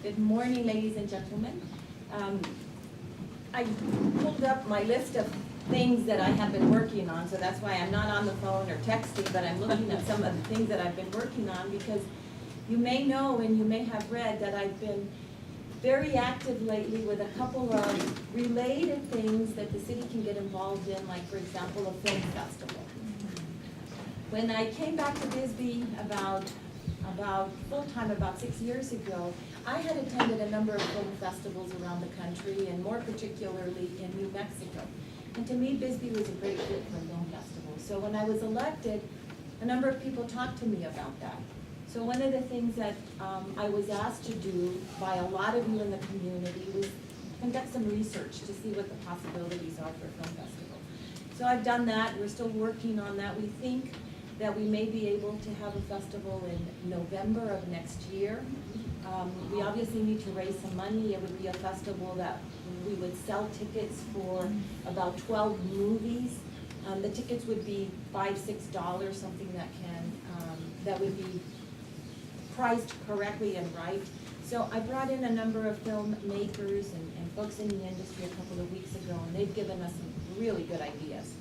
Good morning, ladies and gentlemen. I pulled up my list of things that I have been working on, so that's why I'm not on the phone or texting, but I'm looking at some of the things that I've been working on, because you may know and you may have read that I've been very active lately with a couple of related things that the city can get involved in, like, for example, a film festival. When I came back to Bisbee about full-time about 6 years ago, I had attended a number of film festivals around the country, and more particularly in New Mexico. And to me, Bisbee was a great fit for a film festival. So when I was elected, a number of people talked to me about that. So one of the things that I was asked to do by a lot of you in the community was conduct some research to see what the possibilities are for a film festival. So I've done that. We're still working on that. We think that we may be able to have a festival in November of next year. We obviously need to raise some money. It would be a festival that we would sell tickets for about 12 movies. The tickets would be $5, $6, something that would be priced correctly and right. So I brought in a number of filmmakers and folks in the industry a couple of weeks ago, and they've given us some really good ideas.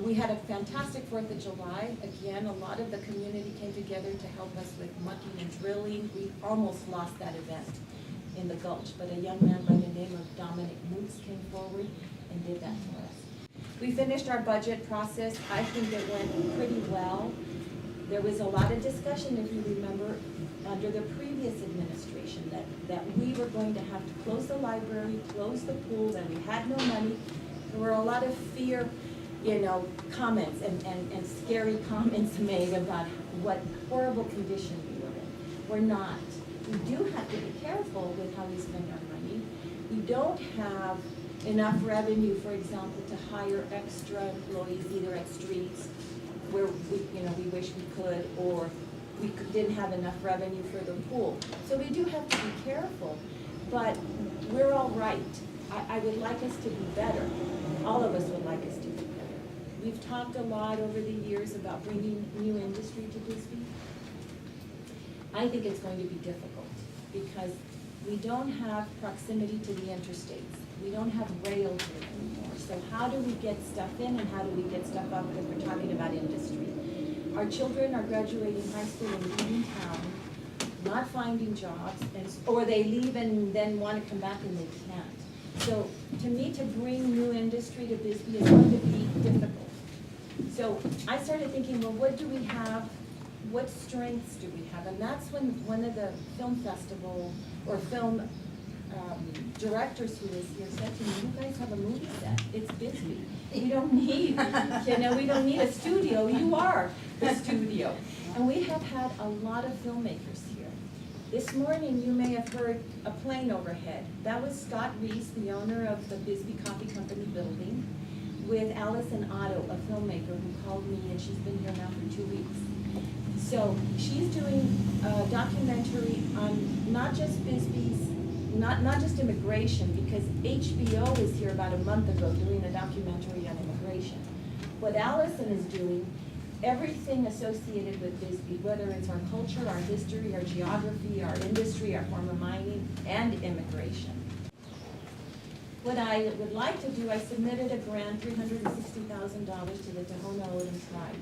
We had a fantastic 4th of July. Again, a lot of the community came together to help us with mucking and drilling. We almost lost that event in the Gulch, but a young man by the name of Dominic Moots came forward and did that for us. We finished our budget process. I think it went pretty well. There was a lot of discussion, if you remember, under the previous administration that we were going to have to close the library, close the pools, and we had no money. There were a lot of fear, comments and scary comments made about what horrible condition we were in. We're not. We do have to be careful with how we spend our money. We don't have enough revenue, for example, to hire extra employees either at streets where we wish we could, or we didn't have enough revenue for the pool. So we do have to be careful, but we're all right. I would like us to be better. All of us would like us to be better. We've talked a lot over the years about bringing new industry to Bisbee. I think it's going to be difficult because we don't have proximity to the interstates. We don't have rail here anymore. So how do we get stuff in and how do we get stuff out, because we're talking about industry? Our children are graduating high school and leaving town, not finding jobs, or they leave and then want to come back and they can't. So to me, to bring new industry to Bisbee is going to be difficult. So I started thinking, well, what do we have? What strengths do we have? And that's when one of the film festival or film directors who was here said to me, you guys have a movie set. It's Bisbee. We don't need, we don't need a studio. You are the studio. And we have had a lot of filmmakers here. This morning, you may have heard a plane overhead. That was Scott Reese, the owner of the Bisbee Coffee Company building, with Allison Otto, a filmmaker who called me, and she's been here now for 2 weeks. So she's doing a documentary on not just Bisbee's, not just immigration, because HBO was here about a month ago doing a documentary on immigration. What Allison is doing, everything associated with Bisbee, whether it's our culture, our history, our geography, our industry, our former mining, and immigration. What I would like to do, I submitted a grant, $360,000 to the Tohono O'odham tribe.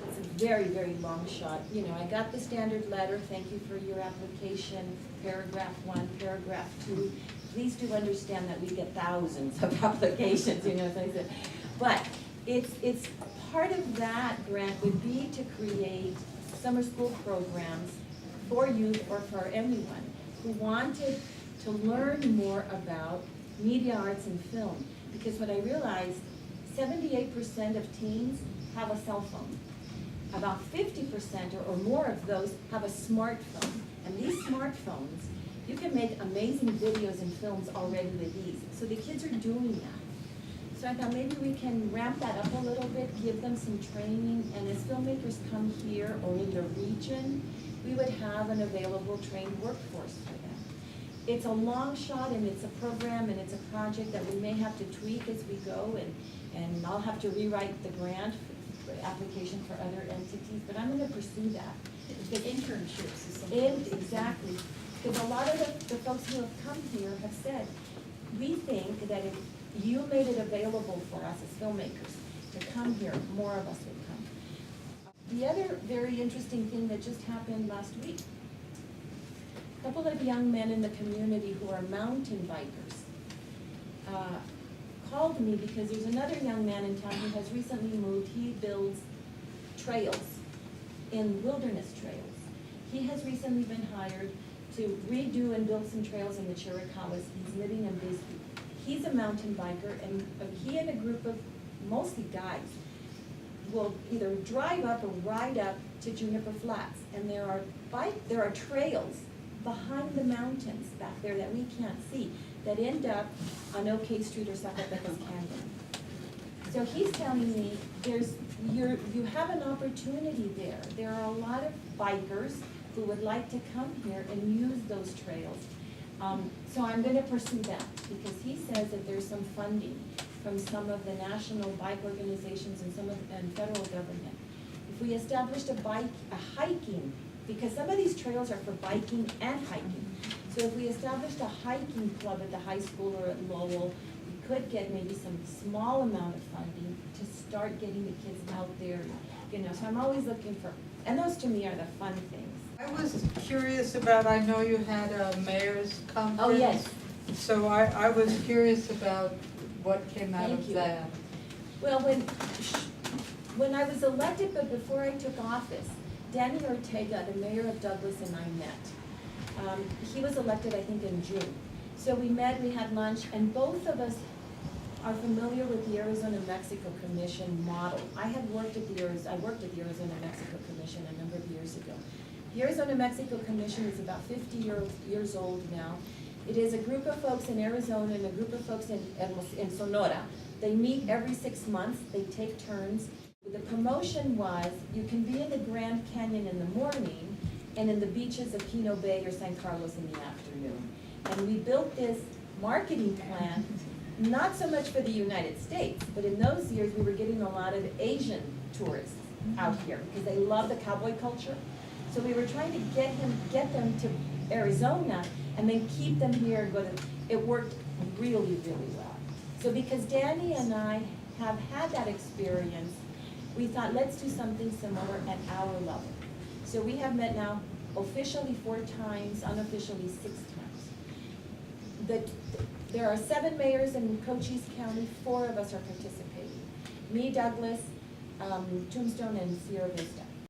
It's a very, very long shot. I got the standard letter, thank you for your application, paragraph 1, paragraph 2. Please do understand that we get thousands of applications, as I said. But it's part of that grant would be to create summer school programs for youth or for anyone who wanted to learn more about media arts and film. Because what I realized, 78% of teens have a cell phone. About 50% or more of those have a smartphone. And these smartphones, you can make amazing videos and films already with these. So the kids are doing that. So I thought maybe we can ramp that up a little bit, give them some training, and as filmmakers come here or in the region, we would have an available trained workforce for them. It's a long shot, and it's a program, and it's a project that we may have to tweak as we go, and I'll have to rewrite the grant application for other entities, but I'm going to pursue that. The internships is something. Exactly. Because a lot of the folks who have come here have said, we think that if you made it available for us as filmmakers to come here, more of us would come. The other very interesting thing that just happened last week, a couple of young men in the community who are mountain bikers called me because there's another young man in town who has recently moved. He builds trails, in wilderness trails. He has recently been hired to redo and build some trails in the Chiricahuas. He's living in Bisbee. He's a mountain biker, and he and a group of mostly guys will either drive up or ride up to Juniper Flats, and there are trails behind the mountains back there that we can't see that end up on OK Street or Zacatecas Canyon. So he's telling me you have an opportunity there. There are a lot of bikers who would like to come here and use those trails. So I'm going to pursue that because he says that there's some funding from some of the national bike organizations and federal government. If we established a hiking, because some of these trails are for biking and hiking. So if we established a hiking club at the high school or at Lowell, we could get maybe some small amount of funding to start getting the kids out there, so I'm always looking for, and those to me are the fun things. I was curious about, I know you had a mayor's conference. Oh, yes. So I was curious about what came out Thank of you. that. Well, when I was elected, but before I took office, Danny Ortega, the mayor of Douglas, and I met. He was elected, I think, in June. So we met, we had lunch, and both of us are familiar with the Arizona-Mexico Commission model. I worked at the Arizona-Mexico Commission a number of years ago. The Arizona-Mexico Commission is about 50 years old now. It is a group of folks in Arizona and a group of folks in Sonora. They meet every 6 months, they take turns. The promotion was, you can be in the Grand Canyon in the morning and in the beaches of Kino Bay or San Carlos in the afternoon. And we built this marketing plan, not so much for the United States, but in those years we were getting a lot of Asian tourists out here because they love the cowboy culture. So we were trying to get them to Arizona and then keep them here and go to, it worked really, really well. So because Danny and I have had that experience, we thought, let's do something similar at our level. So we have met now officially 4 times, unofficially 6 times. There are 7 mayors in Cochise County, 4 of us are participating. Me, Douglas, Tombstone, and Sierra Vista.